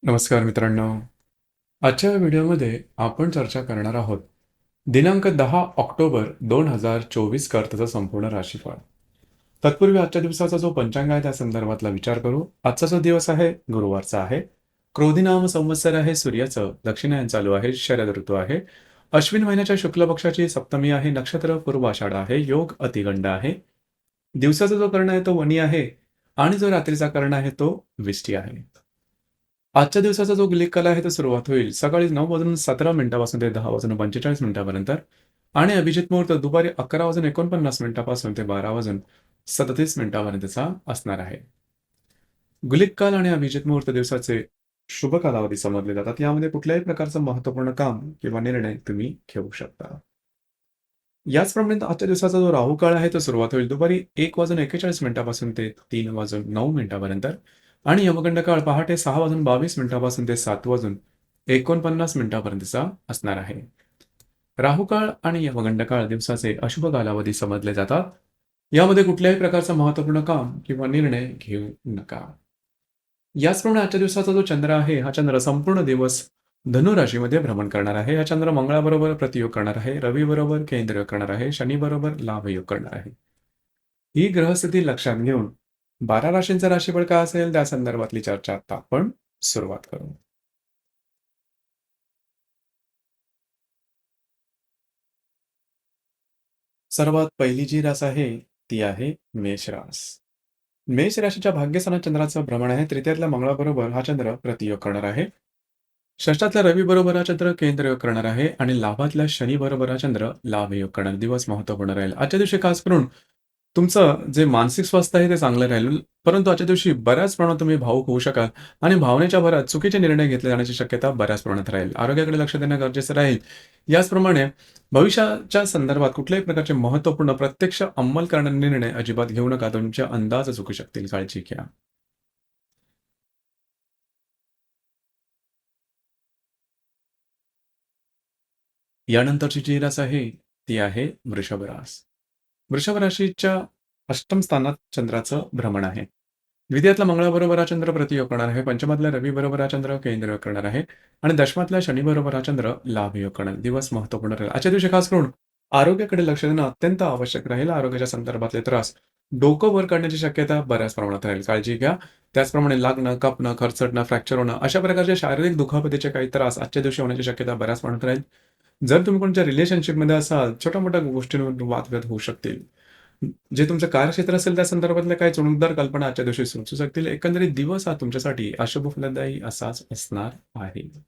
नमस्कार मित्रांनो. आजच्या व्हिडिओमध्ये आपण चर्चा करणार आहोत दिनांक 10 ऑक्टोबर 2024 करताचा संपूर्ण राशीफळ. तत्पूर्वी आजच्या दिवसाचा जो पंचांग आहे त्या संदर्भातला विचार करू. आजचा जो दिवस आहे गुरुवारचा आहे. क्रोधी नाम संवत्सर आहे, सूर्याचं दक्षिणायन चालू आहे, शरद ऋतू आहे. अश्विन महिन्याच्या शुक्ल पक्षाची सप्तमी आहे, नक्षत्र पूर्व आषाढ आहे, योग अतिगंड आहे. दिवसाचा जो कर्ण आहे तो वनी आहे आणि जो रात्रीचा कर्ण आहे तो विष्टी आहे. आजच्या दिवसाचा जो गिलिक काल आहे तो सुरुवात होईल सकाळी 9:17 ते 10:45 आणि अभिजित मुहूर्त दुपारी 11:49 ते 12:37 असणार आहे. गुलिक काल आणि अभिजित मुहूर्त दिवसाचे शुभ कालावधी समजले जातात. यामध्ये कुठल्याही प्रकारचं महत्त्वपूर्ण काम किंवा निर्णय तुम्ही घेऊ शकता. याचप्रमाणे आजच्या दिवसाचा जो राहू काळ आहे तो सुरुवात होईल दुपारी 1:41 ते 3:09 आणि यमगंड काळ पहाटे 6:22 ते 7:49 असणार आहे. राहू काळ आणि यमगंड काळ दिवसाचे अशुभ कालावधी समजले जातात. यामध्ये कुठल्याही प्रकारचं महत्त्वपूर्ण काम किंवा निर्णय घेऊ नका. याचप्रमाणे आजच्या दिवसाचा जो चंद्र आहे हा चंद्र संपूर्ण दिवस धनु राशीमध्ये भ्रमण करणार आहे. हा चंद्र मंगळाबरोबर प्रतियोग करणार आहे, रवी बरोबर केंद्रयोग करणार आहे, शनी बरोबर लाभयोग करणार आहे. ही ग्रहस्थिती लक्षात घेऊन 12 राशींचा राशीफळ काय असेल त्या संदर्भातली चर्चा आता आपण सुरुवात करू. सर्वात पहिली जी रास आहे ती आहे मेष रास. मेष राशीच्या भाग्यस्थानात चंद्राचं भ्रमण आहे. तृतीयातल्या मंगळाबरोबर हा चंद्र प्रतियोग करणार आहे. षष्ठातल्या रवी बरोबर हा चंद्र केंद्रयोग करणार आहे आणि लाभातल्या शनी बरोबर हा चंद्र लाभयोग करणार. दिवस महत्वपूर्ण राहील. आजच्या दिवशी खास करून तुमचं जे मानसिक स्वास्थ्य आहे ते चांगलं राहील. परंतु आजच्या दिवशी बऱ्याच प्रमाणात तुम्ही भावुक होऊ शकाल आणि भावनेच्या भरात चुकीचे निर्णय घेतले जाण्याची शक्यता बऱ्याच प्रमाणात राहील. आरोग्याकडे लक्ष देणं गरजेचं राहील. याचप्रमाणे भविष्याच्या संदर्भात कुठल्याही प्रकारचे महत्त्वपूर्ण प्रत्यक्ष अंमल करणारे निर्णय अजिबात घेऊ नका. तुमचे अंदाज चुकू शकतील. काळजी घ्या. यानंतरची जी रास आहे ती आहे वृषभ रास. वृषभ राशीच्या अष्टम स्थानात चंद्राचं भ्रमण आहे. द्वितीयातला मंगळाबरोबर हा चंद्र प्रतियोग करणार आहे. पंचमातल्या रवी बरोबर हा चंद्र केंद्रयोग करणार आहे आणि दशमातल्या शनी बरोबर हा चंद्र लाभयोग करणार. दिवस महत्वपूर्ण राहील. आजच्या दिवशी खास करून आरोग्याकडे लक्ष देणं अत्यंत आवश्यक राहील. आरोग्याच्या संदर्भातले त्रास डोकं वर काढण्याची शक्यता बऱ्याच प्रमाणात राहील. काळजी घ्या. त्याचप्रमाणे लागणं, कापणं, खरचटणं, फ्रॅक्चर होणं अशा प्रकारच्या शारीरिक दुखापतीचे काही त्रास आजच्या दिवशी होण्याची शक्यता बऱ्याच प्रमाणात राहील. जर तुम्ही कोणत्या रिलेशनशिपमध्ये असाल, छोट्या-मोठ्या गोष्टींवर वादविवाद होऊ शकतील. जे तुमचं कार्यक्षेत्र असेल त्या संदर्भातल्या काही चुणूकदार कल्पना आजच्या दिवशी सुचू शकतील. एकंदरीत दिवस हा तुमच्यासाठी अशुभ फलदायी असाच असणार आहे.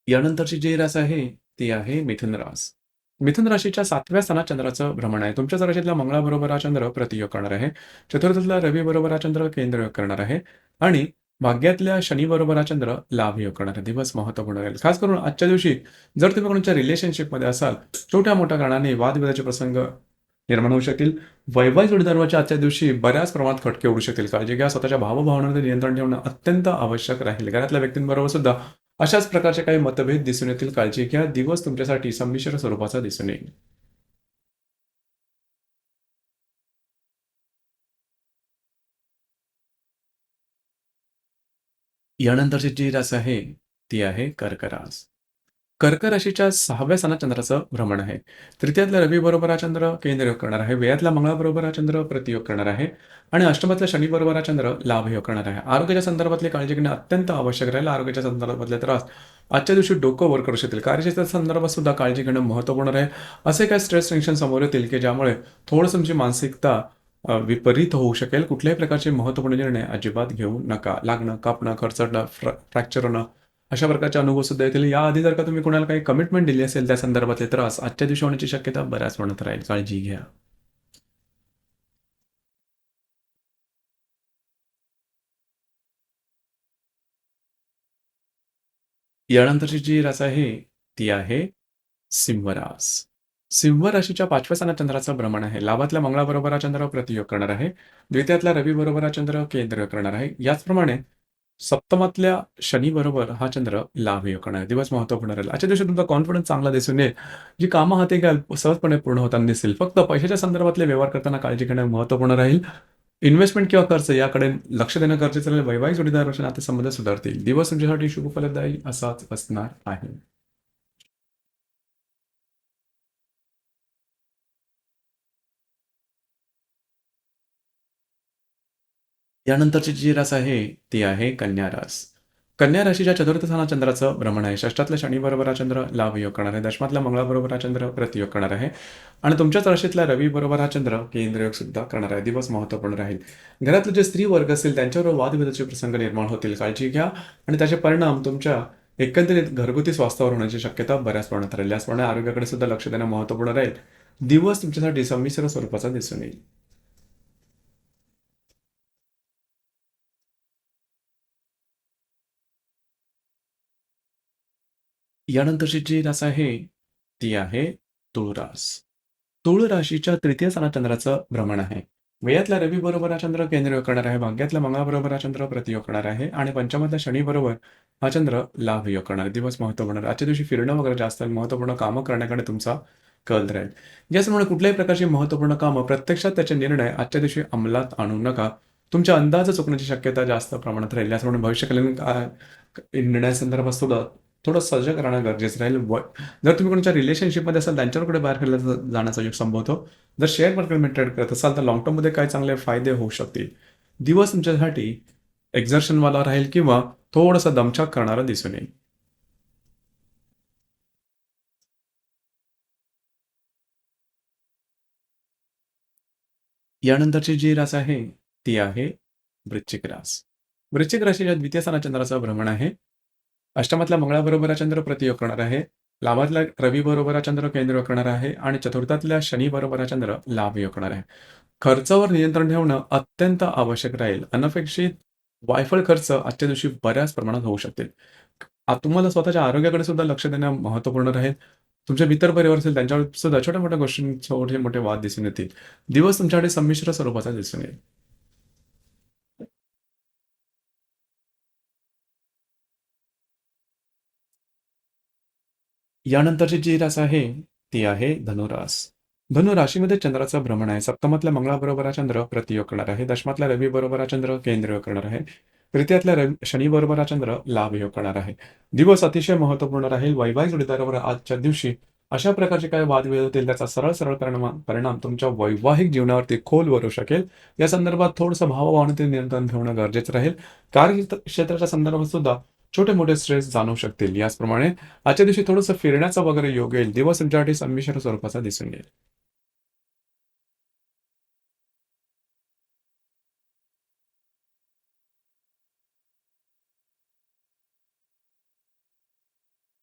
यानंतरची जी रास आहे, ती आहे मिथुन रास. मिथुन राशीच्या 7व्या स्थानात चंद्राचं भ्रमण आहे. तुमच्याच राशीतल्या मंगळाबरोबर हा चंद्र प्रतियोग करणार आहे. चतुर्थातल्या रवी बरोबर हा चंद्र केंद्रयोग करणार आहे आणि भाग्यातल्या शनी बरोबर हा चंद्र लाभयोग करणार आहे. दिवस महत्त्वपूर्ण राहील. खास करून आजच्या दिवशी जर तुम्ही कोणाच्या रिलेशनशिपमध्ये असाल, छोट्या-मोठ्या कारणाने वादविवादाचे प्रसंग निर्माण होऊ शकतील. वैवाहिक जोडीदाराच्या आजच्या दिवशी बऱ्याच प्रमाणात खटके उडू शकतील. काळजी घ्या. स्वतःच्या भावभावनांवर नियंत्रण ठेवणं अत्यंत आवश्यक राहील. घरातल्या व्यक्तींबरोबर सुद्धा अशाच प्रकारचे काही मतभेद दिसून येतील. काळजी घ्या. दिवस तुमच्यासाठी संमिश्र स्वरूपाचा दिसून येईल. यानंतरची जी रास आहे, ती आहे कर्क रास. कर्क राशीच्या 6व्या स्थानात चंद्राचं भ्रमण आहे. तृतीयातल्या रवी बरोबर हा चंद्र केंद्रयोग करणार आहे. व्ययातल्या मंगळाबरोबर हा चंद्र प्रतियोग करणार आहे आणि अष्टमातल्या शनी बरोबर हा चंद्र लाभयोग करणार आहे. आरोग्याच्या संदर्भातली काळजी घेणे अत्यंत आवश्यक राहील. आरोग्याच्या संदर्भातले त्रास आजच्या दिवशी डोकं वर करू शकतील. कार्यक्षेत्राच्या संदर्भात सुद्धा काळजी घेणं महत्त्वपूर्ण राहील. असे काही स्ट्रेस टेन्शन समोर येतील की ज्यामुळे थोडंसं तुमची मानसिकता विपरीत होऊ शकेल. कुठल्याही प्रकारचे महत्त्वपूर्ण निर्णय अजिबात घेऊ नका. लागणं, कापणं, खरचटणं, फ्रॅक्चर होणं अशा प्रकारचे अनुभव सुद्धा येतील. याआधी जर का तुम्ही कोणाला काही कमिटमेंट दिली असेल त्या संदर्भातले त्रास आजच्या दिवशी होण्याची शक्यता बऱ्याच प्रमाणात राहील. काळजी घ्या. यानंतरची जी रास आहे ती आहे सिंह रास. सिंह राशीच्या 5व्या स्थानात चंद्राचं भ्रमण आहे. लाभातल्या मंगळाबरोबर हा चंद्र प्रतियोग करणार आहे. द्वितीयातल्या रवी बरोबर हा चंद्र केंद्र करणार आहे. याचप्रमाणे सप्तमातल्या शनीबरोबर हा चंद्र लाभयोग करणार आहे. दिवस महत्त्वपूर्ण राहील. आजच्या दिवशी तुमचा कॉन्फिडन्स चांगला दिसून येईल. जी कामं हाती घ्याल सहजपणे पूर्ण होताना दिसतील. फक्त पैशाच्या संदर्भातले व्यवहार करताना काळजी घेणं महत्त्वपूर्ण राहील. इन्व्हेस्टमेंट किंवा खर्च याकडे लक्ष देणं गरजेचं राहील. वैवाहिक जोडीदाराचे नातेसंबंध सुधारतील. दिवस तुमच्यासाठी शुभ फलदायी असाच असणार आहे. यानंतरची जी रास आहे, ती आहे कन्या रास. कन्या राशीच्या चतुर्थ स्थानात चंद्राचं भ्रमण आहे. षष्ठातल्या शनीबरोबर हा चंद्र लाभयोग करणार आहे. दशमातल्या मंगळाबरोबर हा चंद्र प्रतियोग करणार आहे. आणि तुमच्याच राशीतल्या रवीबरोबर हा चंद्र केंद्रयोग सुद्धा करणार आहे. दिवस महत्त्वपूर्ण राहील. घरातले जे स्त्री वर्ग असेल त्यांच्यावर वादविवादाचे प्रसंग निर्माण होतील. काळजी घ्या आणि त्याचे परिणाम तुमच्या एकंदरीत घरगुती स्वास्थ्यावर होण्याची शक्यता बऱ्याच प्रमाणात राहील. याचप्रमाणे आरोग्याकडे सुद्धा लक्ष देणं महत्त्वपूर्ण राहील. दिवस तुमच्यासाठी संमिश्र स्वरूपाचा दिसून येईल. यानंतरची जी रास आहे, ती आहे तुळ रास. तुळ राशीच्या तृतीय स्थानात चंद्राचं भ्रमण आहे. व्ययातल्या रवीबरोबर हा चंद्र केंद्रयोग करणार आहे. भाग्यातल्या मंगळाबरोबर हा चंद्र प्रतियोग करणार आहे आणि पंचमातल्या शनीबरोबर हा चंद्र लाभयोग करणार आहे. दिवस महत्त्वपूर्ण आहे. आजच्या दिवशी फिरणं वगैरे जास्त आहे. महत्त्वपूर्ण कामं करण्याकडे तुमचा कल राहील. याचप्रमाणे कुठल्याही प्रकारची महत्त्वपूर्ण कामं प्रत्यक्षात त्याचे निर्णय आजच्या दिवशी अंमलात आणू नका. तुमच्या अंदाज चुकण्याची शक्यता जास्त प्रमाणात राहील. याचप्रमाणे भविष्यकालीन निर्णयासंदर्भात सुद्धा थोडं सजग राहणं गरजेचं राहील. जर तुम्ही कोणाच्या रिलेशनशिपमध्ये असाल त्यांच्याकडे बाहेर फिरला जाण्याचा योग संभवतो. जर शेअर मार्केटमध्ये ट्रेड करत असाल तर लाँग टर्ममध्ये काही चांगले फायदे होऊ शकतील. दिवस तुमच्यासाठी एक्झर्शनवाला राहील किंवा थोडासा दमछाक करणारा दिसून येईल. यानंतरची जी रास आहे, ती आहे वृश्चिक रास. वृश्चिक राशीच्या द्वितीय स्थानात चंद्राचं भ्रमण आहे. अष्टमातल्या मंगळाबरोबर हा चंद्र प्रतियोग करणार आहे. लाभातल्या रवीबरोबर हा चंद्र केंद्रयोग करणार आहे आणि चतुर्थातल्या शनीबरोबर हा चंद्र लाभयोग करणार आहे. खर्चावर नियंत्रण ठेवणं अत्यंत आवश्यक राहील. अनपेक्षित वायफळ खर्च आजच्या दिवशी बऱ्याच प्रमाणात होऊ शकतील. तुम्हाला स्वतःच्या आरोग्याकडे सुद्धा लक्ष देणं महत्त्वपूर्ण राहील. तुमचे मित्र परिवार असेल त्यांच्यावर सुद्धा छोट्या-मोठ्या गोष्टी छोटे-मोठे वाद दिसून येतील. दिवस तुमच्याकडे संमिश्र स्वरूपाचा दिसून येईल. यानंतरची जी रास आहे, ती आहे धनुरास. धनु राशीमध्ये चंद्राचं भ्रमण आहे. सप्तमातल्या मंगळाबरोबर हा चंद्र प्रतियोग करणार आहे. दशमातल्या रवीबरोबर हा चंद्र केंद्रयोग करणार आहे. तृतीयातल्या शनीबरोबर हा चंद्र लाभयोग करणार आहे. दिवस अतिशय महत्त्वपूर्ण राहील. वैवाहिक जोडीदारावर आजच्या दिवशी अशा प्रकारचे काही वादविवाद होतील त्याचा सरळ-सरळ परिणाम परिणाम तुमच्या वैवाहिक जीवनावरती खोल करू शकेल. या संदर्भात थोडंसं भावभावनेतील नियंत्रण ठेवणं गरजेचं राहील. कार्यक्षेत्राच्या संदर्भात सुद्धा छोटे-मोठे स्ट्रेस जाणवू शकतील. याचप्रमाणे आजच्या दिवशी थोडंसं फिरण्याचा वगैरे योग येईल. दिवस तुमच्यासाठी संमिश्र स्वरूपाचा दिसून येईल.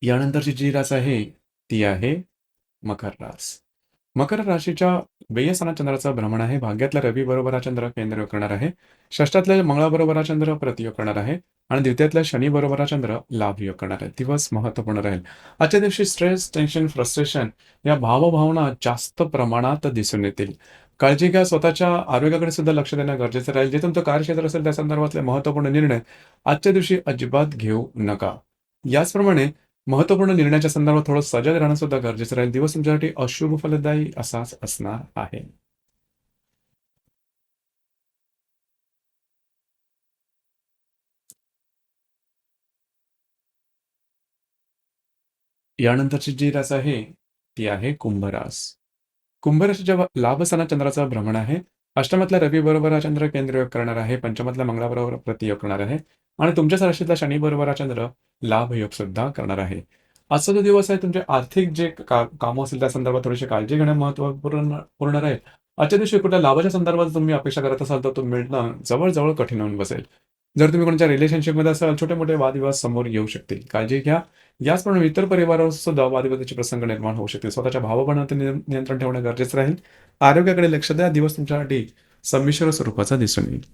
यानंतरची जी रास आहे, ती आहे मकर रास. मकर राशीच्या व्यय स्थानात चंद्राचं भ्रमण आहे. भाग्यातल्या रवीबरोबर हा चंद्र केंद्रयोग करणार आहे. षष्ठातल्या मंगळाबरोबर हा चंद्र प्रतियोग करणार आहे आणि द्वितीयातल्या शनीबरोबर हा चंद्र लाभयोग करणार आहे. दिवस महत्त्वपूर्ण राहील. आजच्या दिवशी स्ट्रेस, टेन्शन, फ्रस्ट्रेशन या भावभावना जास्त प्रमाणात दिसून येतील. काळजी घ्या. स्वतःच्या आरोग्याकडे सुद्धा लक्ष देणं गरजेचं राहील. जे तुमचं कार्यक्षेत्र असेल त्या संदर्भातले महत्त्वपूर्ण निर्णय आजच्या दिवशी अजिबात घेऊ नका. याचप्रमाणे महत्त्वपूर्ण निर्णयाच्या संदर्भात थोडं सजग राहणं सुद्धा गरजेचं राहील. दिवस तुमच्यासाठी अशुभ फलदायी असाच असणार आहे. यानंतरची जी रास आहे, ती आहे कुंभ रास. कुंभ राशीच्या लाभस्थानात चंद्राचं भ्रमण आहे. अष्टमातल्या रवीबरोबर हा चंद्र केंद्रयोग करणार आहे. पंचमातल्या मंगळाबरोबर प्रतियोग करणार आहे आणि तुमच्याच राशीतला शनीबरोबर हा चंद्र लाभयोग सुद्धा करणार आहे. आजचा जो दिवस आहे तुमचे आर्थिक जे कामं असतील त्या संदर्भात थोडीशी काळजी घेणं महत्त्वपूर्ण पूर्ण राहील. आजच्या दिवशी कुठल्या लाभाच्या संदर्भात तुम्ही अपेक्षा करत असाल तर तो मिळणं जवळ कठीण होऊन बसेल. जर तुम्ही कोणाच्या रिलेशनशिपमध्ये असाल छोटे-मोठे वादविवाद समोर येऊ शकतील. काळजी घ्या. याचप्रमाणे इतर परिवारावर सुद्धा वादविवादाचे प्रसंग निर्माण होऊ शकतील. स्वतःच्या भावभावनांवर नियंत्रण ठेवणं गरजेचं राहील. आरोग्याकडे लक्ष द्या. दिवस तुमच्यासाठी संमिश्र स्वरूपाचा दिसून येईल.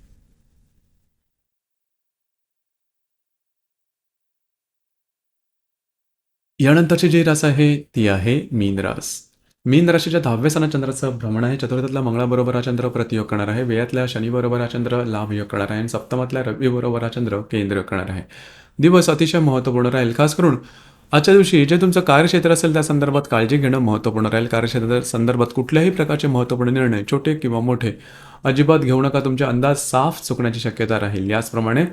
यानंतरची जी रास आहे ती आहे मीन रास. मीन राशीच्या 10व्या स्थानात चंद्राचं भ्रमण आहे. चतुर्थातला मंगळाबरोबर हा चंद्र प्रतियोग करणार आहे. व्ययातल्या शनीबरोबर हा चंद्र लाभयोग करणार आहे आणि सप्तमातल्या रवीबरोबर हा चंद्र केंद्र करणार आहे. दिवस अतिशय महत्त्वपूर्ण राहील. खास करून आजच्या दिवशी जे तुमचं कार्यक्षेत्र असेल त्या संदर्भात काळजी घेणं महत्त्वपूर्ण राहील. कार्यक्षेत्र संदर्भात कुठल्याही प्रकारचे महत्त्वपूर्ण निर्णय छोटे किंवा मोठे अजिबात घेऊ नका. तुमचे अंदाज साफ चुकण्याची शक्यता राहील. याचप्रमाणे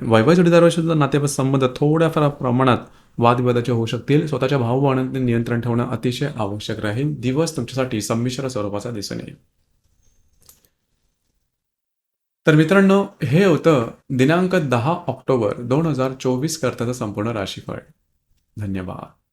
वैवाहिक जोडीदाराशी सुद्धा नातेसंबंध थोड्याफार प्रमाणात वादविवादाचे होऊ शकतील. स्वतःच्या भावभावनांवर नियंत्रण ठेवणं अतिशय आवश्यक राहील. दिवस तुमच्यासाठी संमिश्र स्वरूपाचा दिसून येईल. तर मित्रांनो, हे होतं दिनांक 10 ऑक्टोबर 2024 करताचं संपूर्ण राशीफळ. धन्यवाद.